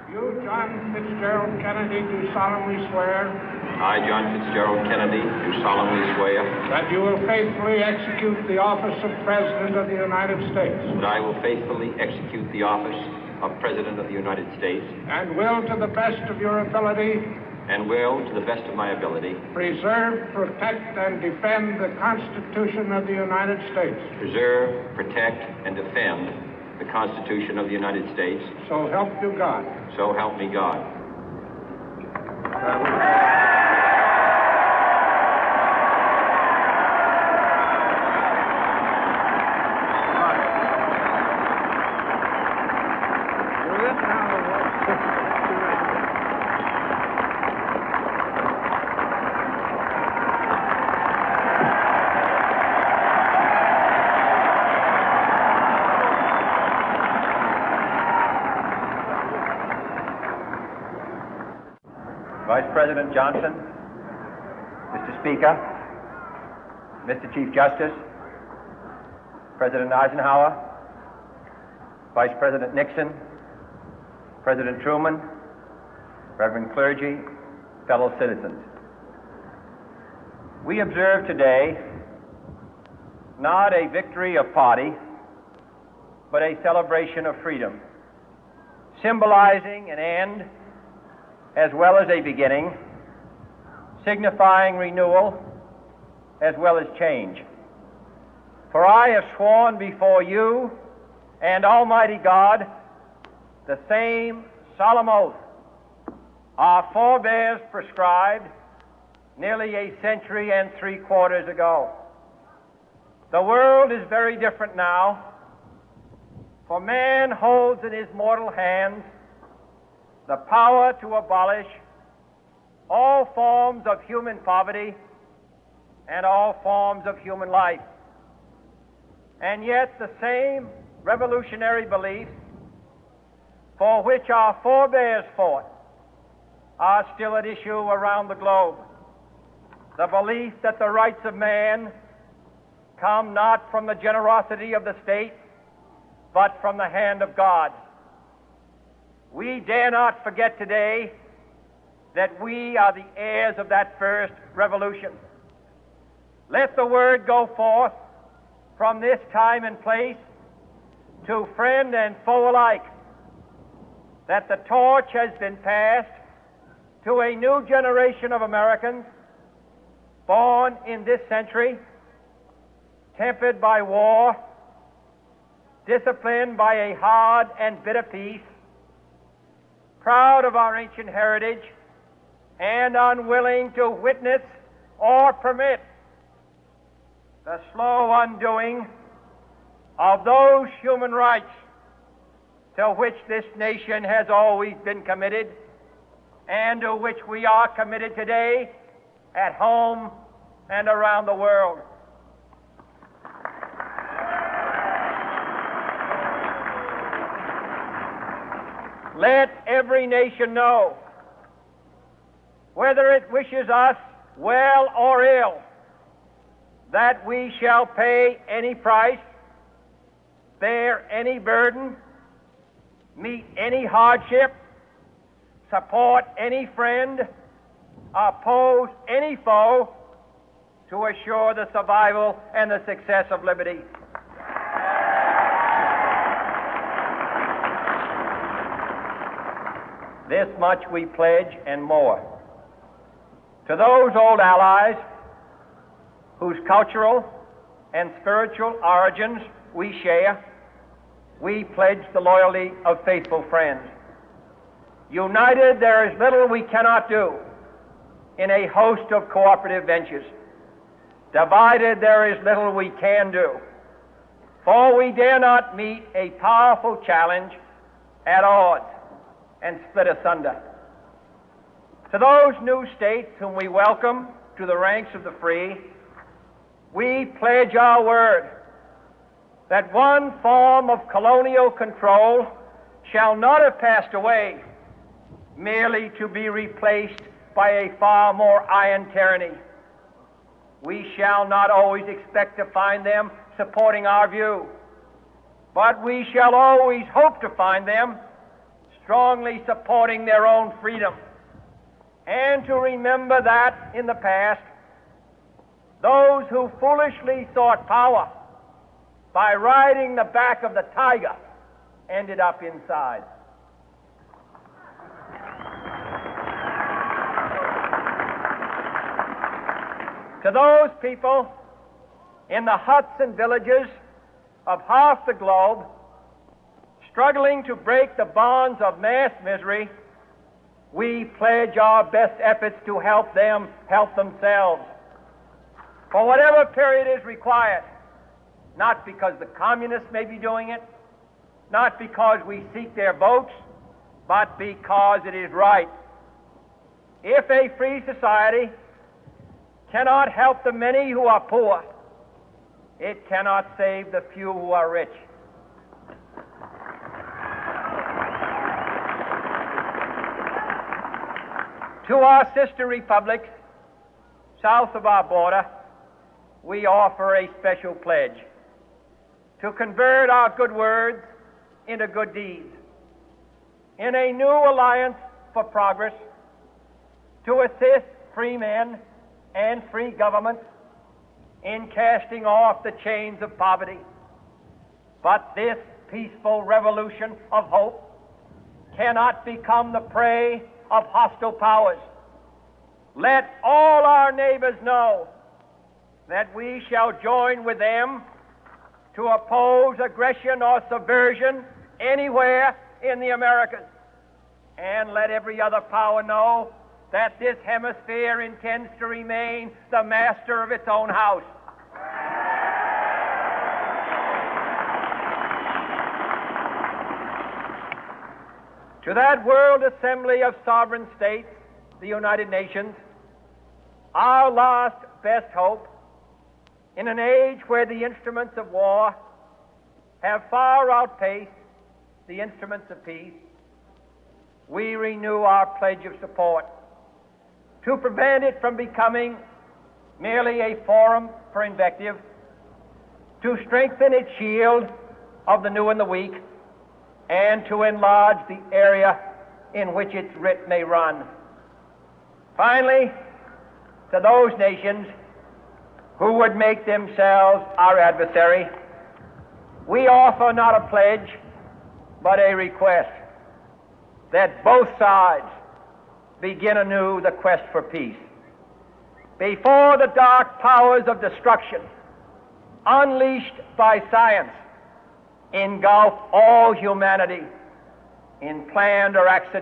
You, John Fitzgerald Kennedy, do solemnly swear I, John Fitzgerald Kennedy, do solemnly swear that you will faithfully execute the office of President of the United States that I will faithfully execute the office of President of the United States and will, to the best of your ability, and will, to the best of my ability, preserve, protect, and defend the Constitution of the United States. preserve, protect, and defend the Constitution of the United States. So help you God. So help me God. Vice President Johnson, Mr. Speaker, Mr. Chief Justice, President Eisenhower, Vice President Nixon, President Truman, Reverend clergy, fellow citizens. We observe today not a victory of party, but a celebration of freedom, symbolizing an end as well as a beginning, signifying renewal as well as change. For I have sworn before you and Almighty God the same solemn oath our forebears prescribed nearly a century and 3/4 ago. The world is very different now, for man holds in his mortal hands the power to abolish all forms of human poverty and all forms of human life. And yet the same revolutionary beliefs for which our forebears fought are still at issue around the globe. The belief that the rights of man come not from the generosity of the state, but from the hand of God. We dare not forget today that we are the heirs of that first revolution. Let the word go forth from this time and place to friend and foe alike that the torch has been passed to a new generation of Americans born in this century, tempered by war, disciplined by a hard and bitter peace, proud of our ancient heritage, and unwilling to witness or permit the slow undoing of those human rights to which this nation has always been committed and to which we are committed today at home and around the world. Let every nation know, whether it wishes us well or ill, that we shall pay any price, bear any burden, meet any hardship, support any friend, oppose any foe to assure the survival and the success of liberty. This much we pledge and more. To those old allies whose cultural and spiritual origins we share, we pledge the loyalty of faithful friends. United, there is little we cannot do in a host of cooperative ventures. Divided, there is little we can do, for we dare not meet a powerful challenge at odds and split asunder. To those new states whom we welcome to the ranks of the free, we pledge our word that one form of colonial control shall not have passed away, merely to be replaced by a far more iron tyranny. We shall not always expect to find them supporting our view, but we shall always hope to find them strongly supporting their own freedom, and to remember that in the past, those who foolishly sought power by riding the back of the tiger ended up inside. To those people in the huts and villages of half the globe struggling to break the bonds of mass misery, we pledge our best efforts to help them help themselves for whatever period is required, not because the communists may be doing it, not because we seek their votes, but because it is right. If a free society cannot help the many who are poor, it cannot save the few who are rich. To our sister republics south of our border, we offer a special pledge to convert our good words into good deeds, in a new alliance for progress, to assist free men and free governments in casting off the chains of poverty. But this peaceful revolution of hope cannot become the prey of hostile powers. Let all our neighbors know that we shall join with them to oppose aggression or subversion anywhere in the Americas. And let every other power know that this hemisphere intends to remain the master of its own house. To that World Assembly of Sovereign States, the United Nations, our last best hope, in an age where the instruments of war have far outpaced the instruments of peace, we renew our pledge of support to prevent it from becoming merely a forum for invective, to strengthen its shield of the new and the weak, and to enlarge the area in which its writ may run. Finally, to those nations who would make themselves our adversary, we offer not a pledge, but a request that both sides begin anew the quest for peace. Before the dark powers of destruction, unleashed by science, engulf all humanity in planned or accidental